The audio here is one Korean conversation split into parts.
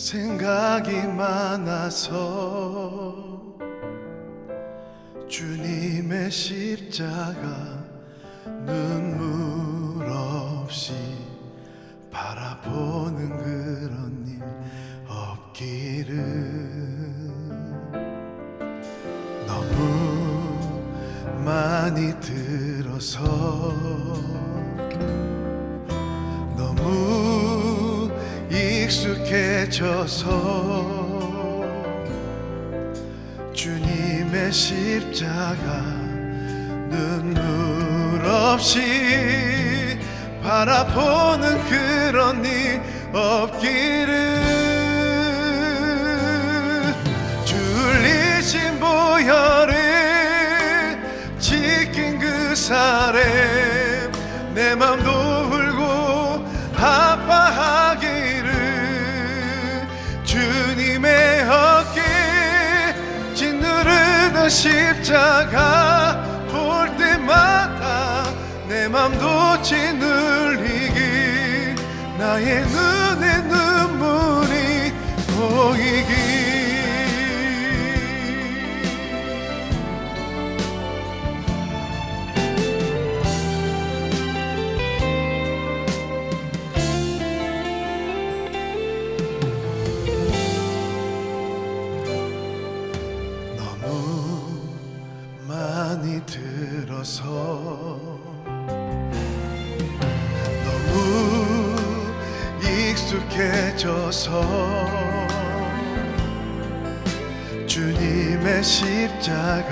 생각이 많아서 주님의 십자가 눈물 없이 바라보는 그런 일 없기를. 너무 많이 들어서 너무 익숙해져서 주님의 십자가 눈물 없이 바라보는 그런 일 없기를. 줄리신 보혈을 지킨 그 사람 내 맘도 울고 아파하기를. 주님의 어깨 짓누르는 십자가 볼 때마다 내 맘도 짓눌리기. 나의 눈에 눈물이 보이기. 많이 들어서 너무 익숙해져서 주님의 십자가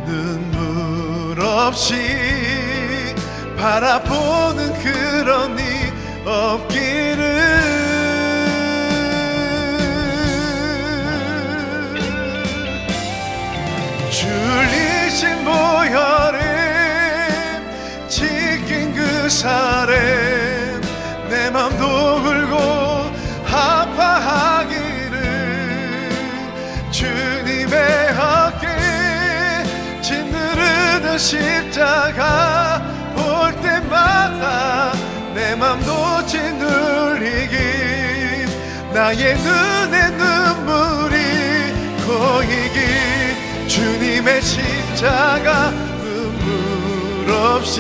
눈물 없이 바라보는 그런 일 없기를. 줄리신 보혈을 지킨 그 사람 내 맘도 울고 아파하기를. 주님의 어깨 짓누르는 십자가 볼 때마다 내 맘도 짓눌리기. 나의 눈에 눈물이 고이기. 주님의 십자가 눈물 없이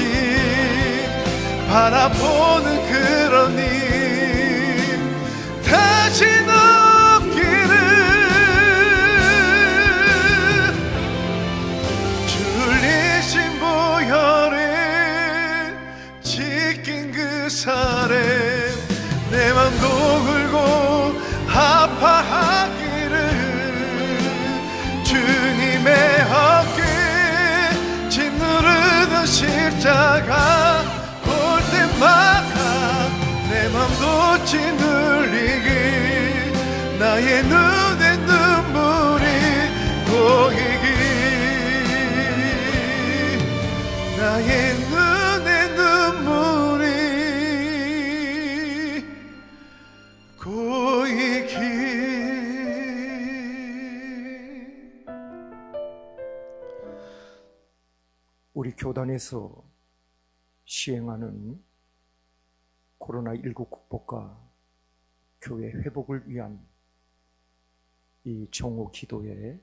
바라보는 그런 일 다신 없기를. 줄리신 보혈을 지킨 그 사람 내 맘도 울고 아파하기를. 주님의 어깨 짓누르는 십자가 볼 때마다 내 맘도 짓눌리기. 나의 눈에 눈물이 고이기. 나의 눈에 눈물이 고이기. 우리 교단에서 시행하는 코로나19 극복과 교회 회복을 위한 이 정오 기도회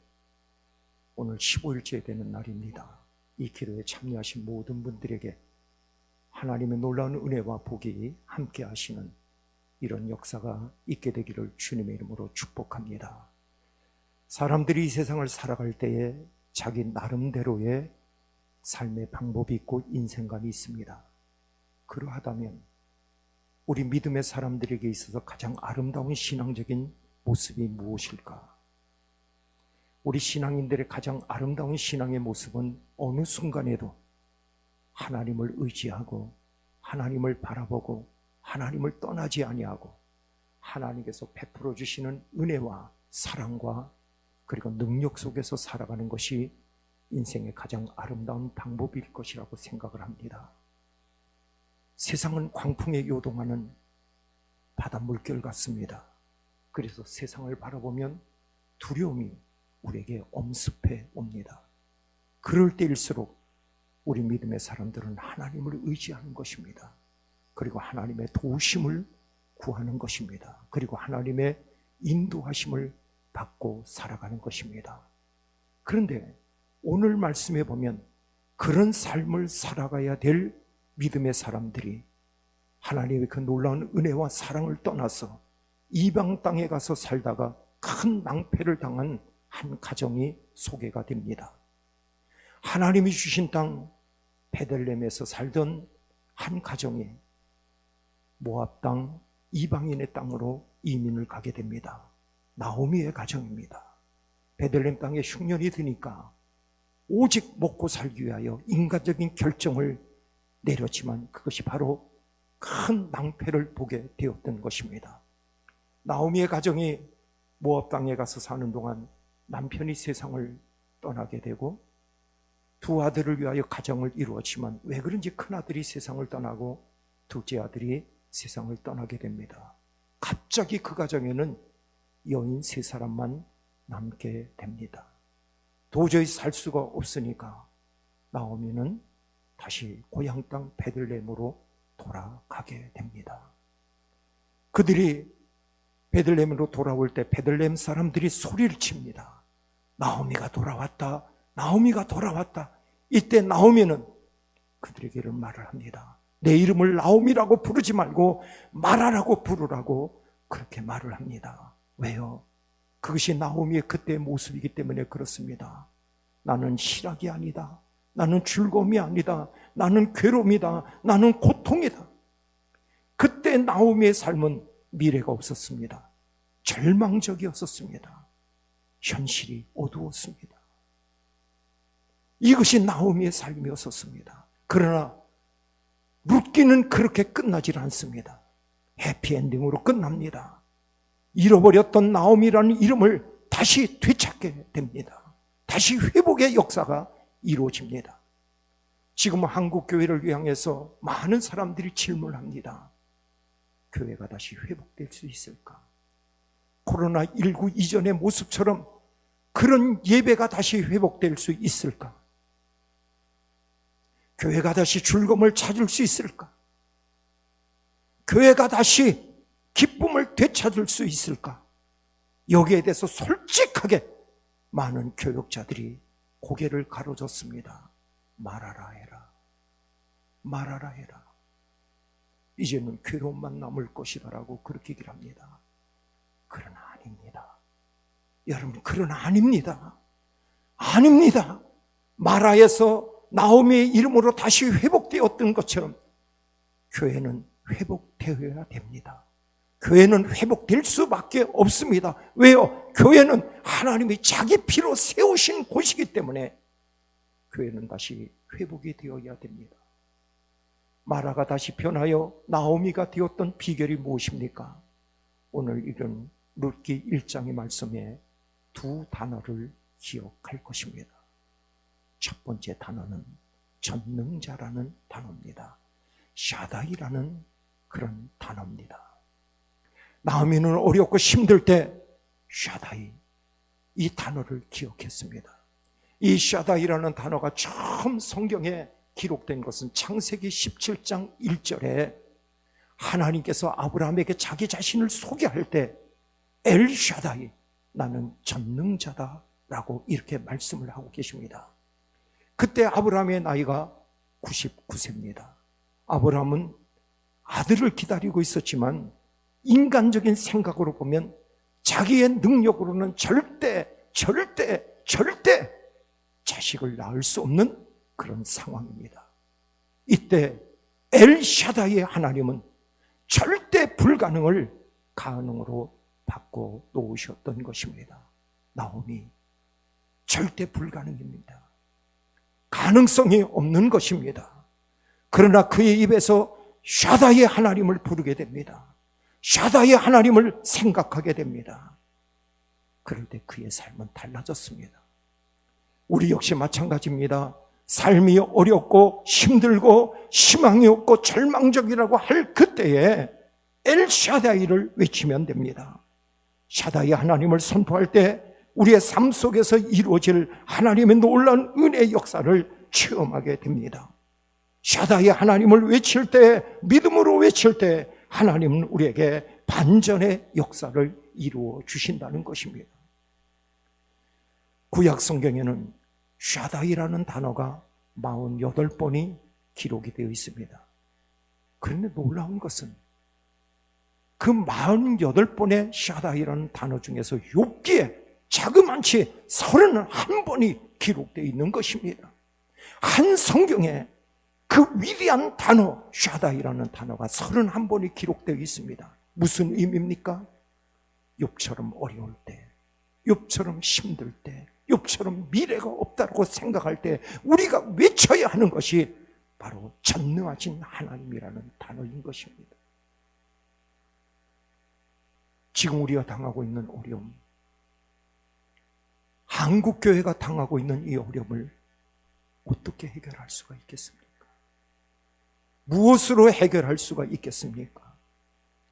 오늘 15일째 되는 날입니다. 이 기도에 참여하신 모든 분들에게 하나님의 놀라운 은혜와 복이 함께 하시는 이런 역사가 있게 되기를 주님의 이름으로 축복합니다. 사람들이 이 세상을 살아갈 때에 자기 나름대로의 삶의 방법이 있고 인생관이 있습니다. 그러하다면 우리 믿음의 사람들에게 있어서 가장 아름다운 신앙적인 모습이 무엇일까? 우리 신앙인들의 가장 아름다운 신앙의 모습은 어느 순간에도 하나님을 의지하고 하나님을 바라보고 하나님을 떠나지 아니하고 하나님께서 베풀어 주시는 은혜와 사랑과 그리고 능력 속에서 살아가는 것이 인생의 가장 아름다운 방법일 것이라고 생각을 합니다. 세상은 광풍에 요동하는 바닷물결 같습니다. 그래서 세상을 바라보면 두려움이 우리에게 엄습해 옵니다. 그럴 때일수록 우리 믿음의 사람들은 하나님을 의지하는 것입니다. 그리고 하나님의 도우심을 구하는 것입니다. 그리고 하나님의 인도하심을 받고 살아가는 것입니다. 그런데 오늘 말씀에 보면 그런 삶을 살아가야 될 믿음의 사람들이 하나님의 그 놀라운 은혜와 사랑을 떠나서 이방 땅에 가서 살다가 큰 낭패를 당한 한 가정이 소개가 됩니다. 하나님이 주신 땅 베들레헴에서 살던 한 가정이 모압 땅 이방인의 땅으로 이민을 가게 됩니다. 나오미의 가정입니다. 베들레헴 땅에 흉년이 드니까 오직 먹고 살기 위하여 인간적인 결정을 내렸지만 그것이 바로 큰 낭패를 보게 되었던 것입니다. 나오미의 가정이 모압 땅에 가서 사는 동안 남편이 세상을 떠나게 되고 두 아들을 위하여 가정을 이루었지만 왜 그런지 큰아들이 세상을 떠나고 둘째 아들이 세상을 떠나게 됩니다. 갑자기 그 가정에는 여인 세 사람만 남게 됩니다. 도저히 살 수가 없으니까 나오미는 다시 고향 땅 베들레헴으로 돌아가게 됩니다. 그들이 베들레헴으로 돌아올 때 베들레헴 사람들이 소리를 칩니다. 나오미가 돌아왔다. 나오미가 돌아왔다. 이때 나오미는 그들에게 이런 말을 합니다. 내 이름을 나오미라고 부르지 말고 마라라고 부르라고 그렇게 말을 합니다. 왜요? 그것이 나오미의 그때의 모습이기 때문에 그렇습니다. 나는 희락이 아니다. 나는 즐거움이 아니다. 나는 괴로움이다. 나는 고통이다. 그때 나오미의 삶은 미래가 없었습니다. 절망적이었었습니다. 현실이 어두웠습니다. 이것이 나오미의 삶이었었습니다. 그러나 룻기는 그렇게 끝나질 않습니다. 해피엔딩으로 끝납니다. 잃어버렸던 나오미라는 이름을 다시 되찾게 됩니다. 다시 회복의 역사가 이루어집니다. 지금 한국 교회를 향해서 많은 사람들이 질문합니다. 교회가 다시 회복될 수 있을까? 코로나19 이전의 모습처럼 그런 예배가 다시 회복될 수 있을까? 교회가 다시 즐거움을 찾을 수 있을까? 교회가 다시 기쁨을 되찾을 수 있을까? 여기에 대해서 솔직하게 많은 교역자들이 고개를 가로젓습니다. 말하라 해라. 말하라 해라. 이제는 괴로움만 남을 것이다라고 그렇게 얘기를 합니다. 그러나 아닙니다. 여러분, 그러나 아닙니다. 아닙니다. 마라에서 나오미의 이름으로 다시 회복되었던 것처럼 교회는 회복되어야 됩니다. 교회는 회복될 수밖에 없습니다. 왜요? 교회는 하나님이 자기 피로 세우신 곳이기 때문에 교회는 다시 회복이 되어야 됩니다. 마라가 다시 변하여 나오미가 되었던 비결이 무엇입니까? 오늘 이런 룻기 1장의 말씀에 두 단어를 기억할 것입니다. 첫 번째 단어는 전능자라는 단어입니다. 샤다이라는 그런 단어입니다. 나오미는 어렵고 힘들 때 샤다이, 이 단어를 기억했습니다. 이 샤다이라는 단어가 처음 성경에 기록된 것은 창세기 17장 1절에 하나님께서 아브라함에게 자기 자신을 소개할 때 엘샤다이, 나는 전능자다 라고 이렇게 말씀을 하고 계십니다. 그때 아브라함의 나이가 99세입니다. 아브라함은 아들을 기다리고 있었지만 인간적인 생각으로 보면 자기의 능력으로는 절대 자식을 낳을 수 없는 그런 상황입니다. 이때 엘샤다이의 하나님은 절대 불가능을 가능으로 바꿔 놓으셨던 것입니다. 나오미, 절대 불가능입니다. 가능성이 없는 것입니다. 그러나 그의 입에서 샤다이의 하나님을 부르게 됩니다. 샤다이의 하나님을 생각하게 됩니다. 그럴 때 그의 삶은 달라졌습니다. 우리 역시 마찬가지입니다. 삶이 어렵고 힘들고 희망이 없고 절망적이라고 할 그때에 엘샤다이를 외치면 됩니다. 샤다이 하나님을 선포할 때 우리의 삶 속에서 이루어질 하나님의 놀라운 은혜의 역사를 체험하게 됩니다. 샤다이 하나님을 외칠 때, 믿음으로 외칠 때 하나님은 우리에게 반전의 역사를 이루어 주신다는 것입니다. 구약 성경에는 샤다이라는 단어가 48번이 기록이 되어 있습니다. 그런데 놀라운 것은 그 48번의 샤다이라는 단어 중에서 욥기에 자그만치 31번이 기록되어 있는 것입니다. 한 성경에 그 위대한 단어 샤다이라는 단어가 31번이 기록되어 있습니다. 무슨 의미입니까? 욥처럼 어려울 때, 욥처럼 힘들 때, 욥처럼 미래가 없다고 생각할 때 우리가 외쳐야 하는 것이 바로 전능하신 하나님이라는 단어인 것입니다. 지금 우리가 당하고 있는 어려움, 한국교회가 당하고 있는 이 어려움을 어떻게 해결할 수가 있겠습니까? 무엇으로 해결할 수가 있겠습니까?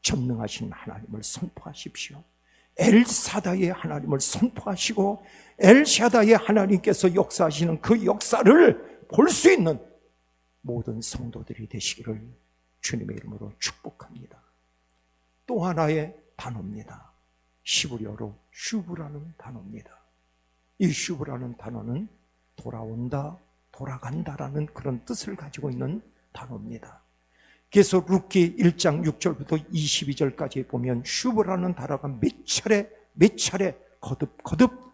전능하신 하나님을 선포하십시오. 엘사다의 하나님을 선포하시고 엘샤다의 하나님께서 역사하시는 그 역사를 볼 수 있는 모든 성도들이 되시기를 주님의 이름으로 축복합니다. 또 하나의 단어입니다. 히브리어로 슈브라는 단어입니다. 이 슈브라는 단어는 돌아온다, 돌아간다라는 그런 뜻을 가지고 있는 단어입니다. 그래서 룻기 1장 6절부터 22절까지 보면 슈브라는 단어가 몇 차례 거듭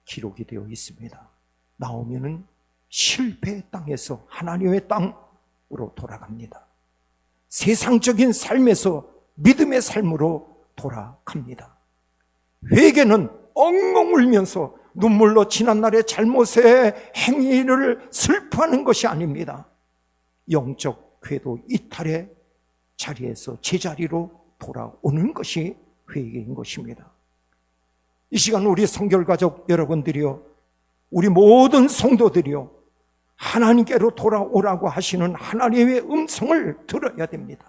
기록이 되어 있습니다. 나오면은 실패의 땅에서 하나님의 땅으로 돌아갑니다. 세상적인 삶에서 믿음의 삶으로 돌아갑니다. 회개는 엉엉 울면서 눈물로 지난날의 잘못의 행위를 슬퍼하는 것이 아닙니다. 영적 궤도 이탈의 자리에서 제자리로 돌아오는 것이 회개인 것입니다. 이 시간 우리 성결가족 여러분들이요, 우리 모든 성도들이요, 하나님께로 돌아오라고 하시는 하나님의 음성을 들어야 됩니다.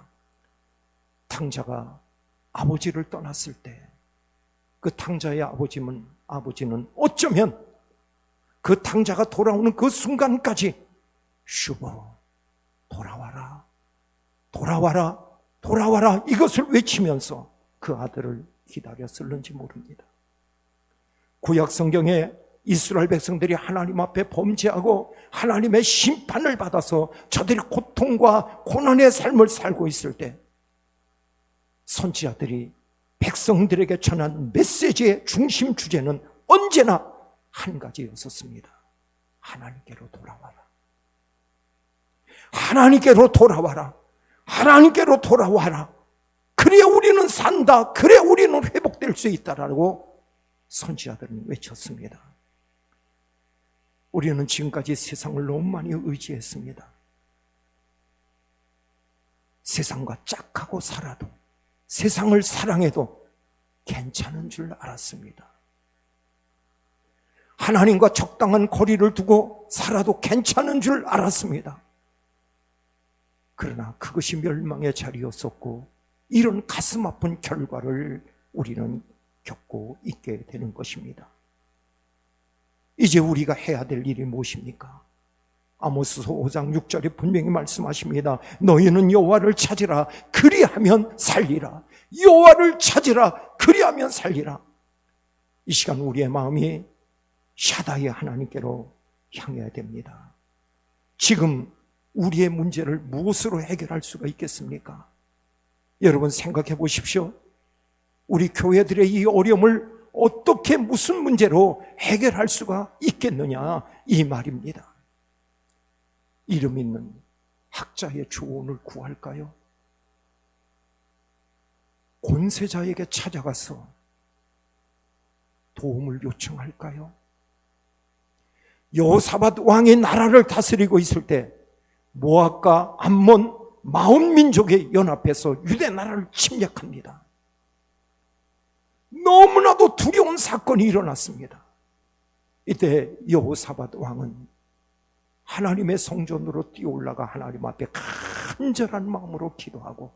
탕자가 아버지를 떠났을 때 그 탕자의 아버지는 어쩌면 그 탕자가 돌아오는 그 순간까지 슈버 돌아와라, 돌아와라, 돌아와라 이것을 외치면서 그 아들을 기다렸을는지 모릅니다. 구약 성경에 이스라엘 백성들이 하나님 앞에 범죄하고 하나님의 심판을 받아서 저들이 고통과 고난의 삶을 살고 있을 때 선지자들이 백성들에게 전한 메시지의 중심 주제는 언제나 한 가지였었습니다. 하나님께로 돌아와라. 하나님께로 돌아와라. 하나님께로 돌아와라. 그래야 우리는 산다. 그래야 우리는 회복될 수 있다라고 선지자들은 외쳤습니다. 우리는 지금까지 세상을 너무 많이 의지했습니다. 세상과 짝하고 살아도, 세상을 사랑해도 괜찮은 줄 알았습니다. 하나님과 적당한 거리를 두고 살아도 괜찮은 줄 알았습니다. 그러나 그것이 멸망의 자리였었고 이런 가슴 아픈 결과를 우리는 겪고 있게 되는 것입니다. 이제 우리가 해야 될 일이 무엇입니까? 아모스서 5장 6절에 분명히 말씀하십니다. 너희는 여호와를 찾으라. 그리하면 살리라. 여호와를 찾으라. 그리하면 살리라. 이 시간 우리의 마음이 샤다의 하나님께로 향해야 됩니다. 지금 우리의 문제를 무엇으로 해결할 수가 있겠습니까? 여러분 생각해 보십시오. 우리 교회들의 이 어려움을 어떻게 무슨 문제로 해결할 수가 있겠느냐 이 말입니다. 이름 있는 학자의 조언을 구할까요? 권세자에게 찾아가서 도움을 요청할까요? 여호사밧 왕이 나라를 다스리고 있을 때 모압과 암몬 40민족의 연합해서 유대 나라를 침략합니다. 너무나도 두려운 사건이 일어났습니다. 이때 여호사밧 왕은 하나님의 성전으로 뛰어올라가 하나님 앞에 간절한 마음으로 기도하고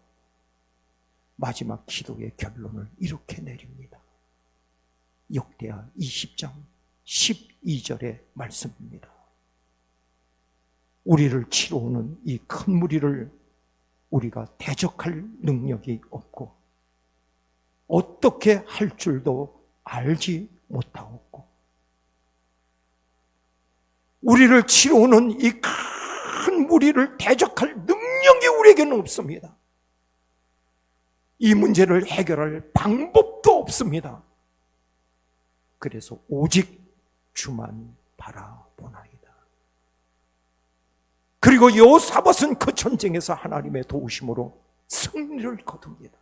마지막 기도의 결론을 이렇게 내립니다. 역대하 20장 12절의 말씀입니다. 우리를 치러오는 이 큰 무리를 우리가 대적할 능력이 없고 어떻게 할 줄도 알지 못하옵고 우리를 치러오는 이 큰 무리를 대적할 능력이 우리에게는 없습니다. 이 문제를 해결할 방법도 없습니다. 그래서 오직 주만 바라보나이다. 그리고 여호사밧은 그 전쟁에서 하나님의 도우심으로 승리를 거둡니다.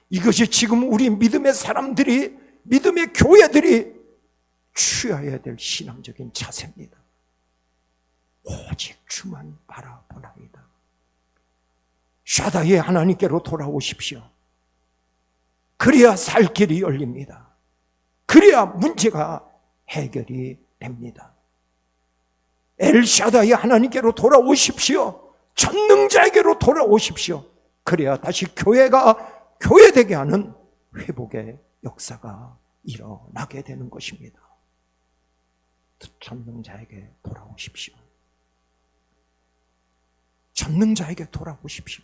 이것이 지금 우리 믿음의 사람들이, 믿음의 교회들이 취해야 될 신앙적인 자세입니다. 오직 주만 바라보나이다. 샤다의 하나님께로 돌아오십시오. 그래야 살 길이 열립니다. 그래야 문제가 해결이 됩니다. 엘샤다의 하나님께로 돌아오십시오. 전능자에게로 돌아오십시오. 그래야 다시 교회가 교회되게 하는 회복의 역사가 일어나게 되는 것입니다. 전능자에게 돌아오십시오. 전능자에게 돌아오십시오.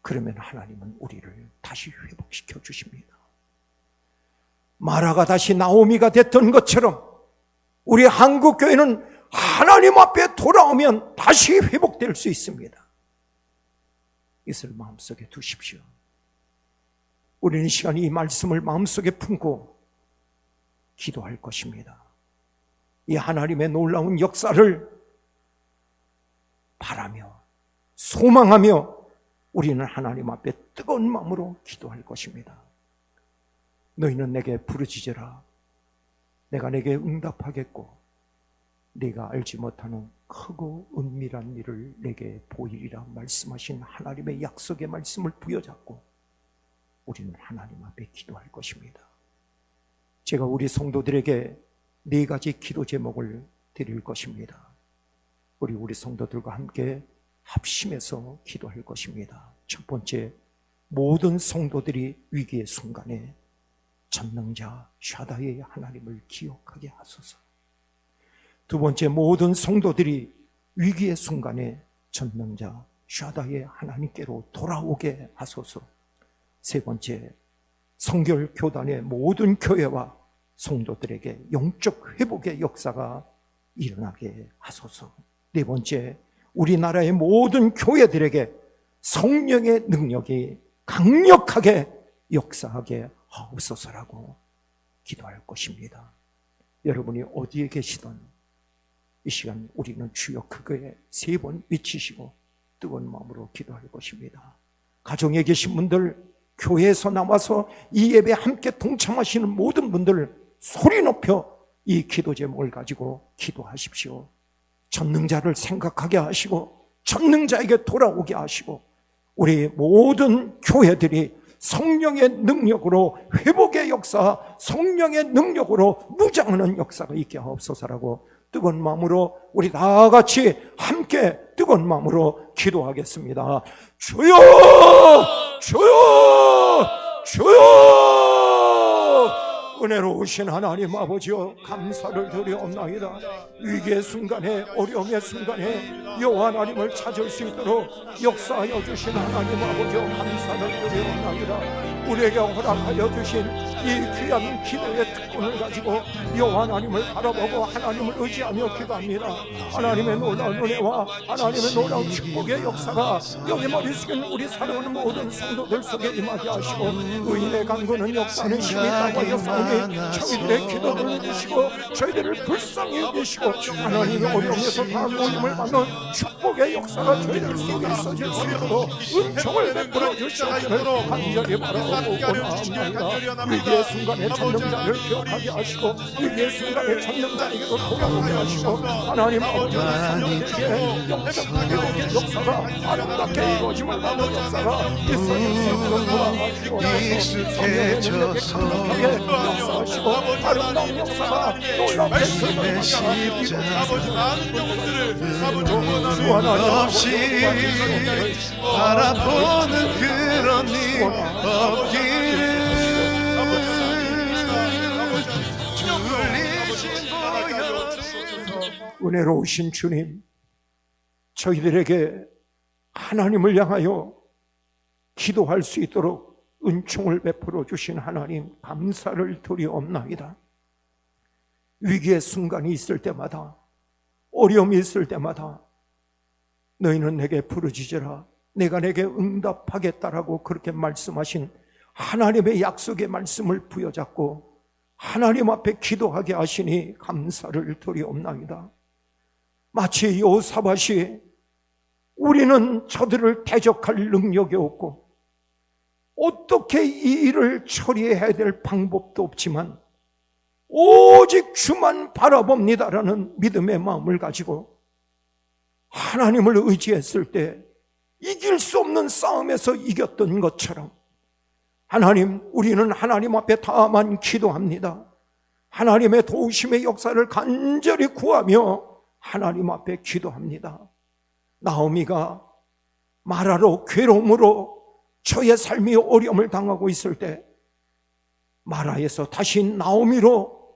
그러면 하나님은 우리를 다시 회복시켜 주십니다. 마라가 다시 나오미가 됐던 것처럼 우리 한국교회는 하나님 앞에 돌아오면 다시 회복될 수 있습니다. 이것을 마음속에 두십시오. 우리는 이 시간 이 말씀을 마음속에 품고 기도할 것입니다. 이 하나님의 놀라운 역사를 바라며 소망하며 우리는 하나님 앞에 뜨거운 마음으로 기도할 것입니다. 너희는 내게 부르짖으라. 내가 내게 응답하겠고 네가 알지 못하는 크고 은밀한 일을 내게 보이리라 말씀하신 하나님의 약속의 말씀을 부여잡고 우리는 하나님 앞에 기도할 것입니다. 제가 우리 성도들에게 4가지 기도 제목을 드릴 것입니다. 우리 성도들과 함께 합심해서 기도할 것입니다. 첫 번째, 모든 성도들이 위기의 순간에 전능자 샤다의 하나님을 기억하게 하소서. 두 번째, 모든 성도들이 위기의 순간에 전능자 샤다의 하나님께로 돌아오게 하소서. 세 번째, 성결 교단의 모든 교회와 성도들에게 영적 회복의 역사가 일어나게 하소서. 네 번째, 우리나라의 모든 교회들에게 성령의 능력이 강력하게 역사하게 하옵소서라고 기도할 것입니다. 여러분이 어디에 계시든 이 시간 우리는 주여 그거에 3번 외치시고 뜨거운 마음으로 기도할 것입니다. 가정에 계신 분들, 교회에서 나와서 이 예배에 함께 동참하시는 모든 분들 소리 높여 이 기도 제목을 가지고 기도하십시오. 전능자를 생각하게 하시고 전능자에게 돌아오게 하시고 우리 모든 교회들이 성령의 능력으로 회복의 역사, 성령의 능력으로 무장하는 역사가 있게 하옵소서라고 뜨거운 마음으로 우리 다 같이 함께 뜨거운 마음으로 기도하겠습니다. 주여! 주여! 주여! 은혜로우신 하나님 아버지여, 감사를 드리옵나이다. 위기의 순간에, 어려움의 순간에 여호와 하나님을 찾을 수 있도록 역사하여 주신 하나님 아버지여, 감사를 드리옵나이다. 우리에게 허락하여 주신 이 귀한 기도의 특권을 가지고 여호와 하나님을 바라보고 하나님을 의지하며 기도합니다. 하나님의 놀라운 은혜와 하나님의 놀라운 축복의 역사가 여기 머리 숙인 우리 사랑하는 모든 성도들 속에 임하게 하시고, 의인의 강구는 역사는 힘이 나와 역사오니 저희들의 기도를 들으시고 저희들을 불쌍히 여기시고 하나님의 어려움에서 다 모임을 받는 축복의 역사가 저희들 속에 있어질 수 있도록 은총을 베풀어 주시기를 간절히 바라옵니다. 위기의 순간에 전능자를 기억하게 하시고 위기의 순간에 전능자에게도 돌아오게 하시고 하나님 아버지의 성령에게 영적 회복의 역사가 아름답게 이루어짐을 받는 역사가 있어질 수 있도록 돌아가시고 성령의 능력에 강력하게 역사하시고 아름다운 역사가 놀랍게 십자 없이 바라보는 그런 일 없기를. 은혜로우신 주님, 저희들에게 하나님을 향하여 기도할 수 있도록 은총을 베풀어 주신 하나님 감사를 드리옵나이다. 위기의 순간이 있을 때마다, 어려움이 있을 때마다 너희는 내게 부르짖으라 내가 내게 응답하겠다라고 그렇게 말씀하신 하나님의 약속의 말씀을 부여잡고 하나님 앞에 기도하게 하시니 감사를 드리옵나이다. 마치 여호사밧이 우리는 저들을 대적할 능력이 없고 어떻게 이 일을 처리해야 될 방법도 없지만 오직 주만 바라봅니다라는 믿음의 마음을 가지고 하나님을 의지했을 때 이길 수 없는 싸움에서 이겼던 것처럼 하나님, 우리는 하나님 앞에 다만 기도합니다. 하나님의 도우심의 역사를 간절히 구하며 하나님 앞에 기도합니다. 나오미가 마라로 괴로움으로 저의 삶이 어려움을 당하고 있을 때 마라에서 다시 나오미로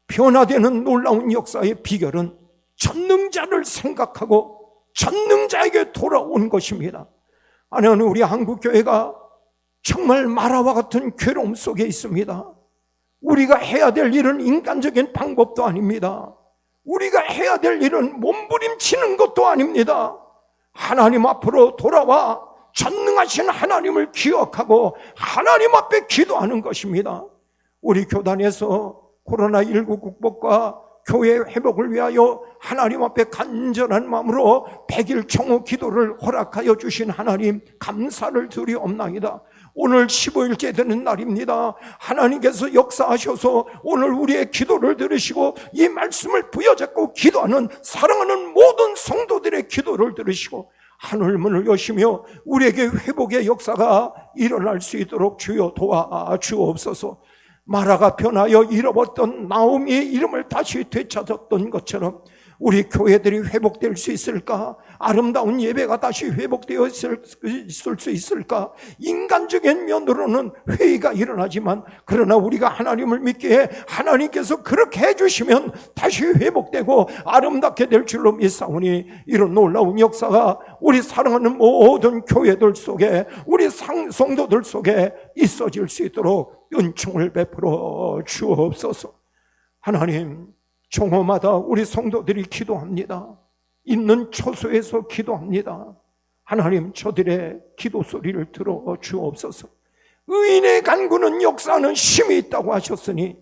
변화되는 놀라운 역사의 비결은 전능자를 생각하고 전능자에게 돌아온 것입니다. 하나님, 우리 한국교회가 정말 마라와 같은 괴로움 속에 있습니다. 우리가 해야 될 일은 인간적인 방법도 아닙니다. 우리가 해야 될 일은 몸부림치는 것도 아닙니다. 하나님 앞으로 돌아와 전능하신 하나님을 기억하고 하나님 앞에 기도하는 것입니다. 우리 교단에서 코로나19 극복과 교회 회복을 위하여 하나님 앞에 간절한 마음으로 100일 총호 기도를 허락하여 주신 하나님 감사를 드리옵나이다. 오늘 15일째 되는 날입니다. 하나님께서 역사하셔서 오늘 우리의 기도를 들으시고 이 말씀을 부여잡고 기도하는 사랑하는 모든 성도들의 기도를 들으시고 하늘문을 여시며 우리에게 회복의 역사가 일어날 수 있도록 주여 도와주옵소서. 마라가 변하여 잃어버렸던 나오미의 이름을 다시 되찾았던 것처럼 우리 교회들이 회복될 수 있을까? 아름다운 예배가 다시 회복되어 있을 수 있을까? 인간적인 면으로는 회의가 일어나지만 그러나 우리가 하나님을 믿기에 하나님께서 그렇게 해주시면 다시 회복되고 아름답게 될 줄로 믿사오니 이런 놀라운 역사가 우리 사랑하는 모든 교회들 속에 우리 성도들 속에 있어질 수 있도록 은총을 베풀어 주옵소서. 하나님, 종호마다 우리 성도들이 기도합니다. 있는 처소에서 기도합니다. 하나님, 저들의 기도 소리를 들어 주옵소서. 의인의 간구는 역사하는 힘이 있다고 하셨으니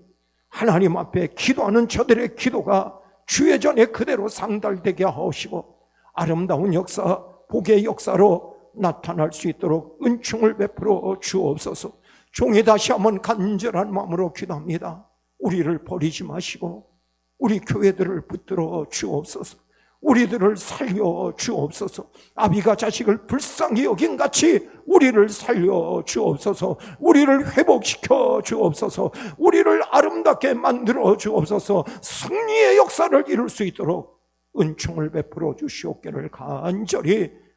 하나님 앞에 기도하는 저들의 기도가 주의 전에 그대로 상달되게 하시고 아름다운 역사, 복의 역사로 나타날 수 있도록 은총을 베풀어 주옵소서. 종이 다시 한번 간절한 마음으로 기도합니다. 우리를 버리지 마시고 우리 교회들을 붙들어 주옵소서. 우리들을 살려 주옵소서. 아비가 자식을 불쌍히 여긴 같이 우리를 살려 주옵소서. 우리를 회복시켜 주옵소서. 우리를 아름답게 만들어 주옵소서. 승리의 역사를 이룰 수 있도록 은총을 베풀어 주시옵기를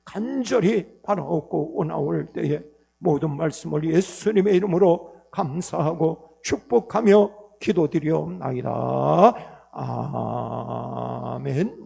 간절히 바라옵고 원하올 때에 모든 말씀을 예수님의 이름으로 감사하고 축복하며 기도드리옵나이다. 아멘.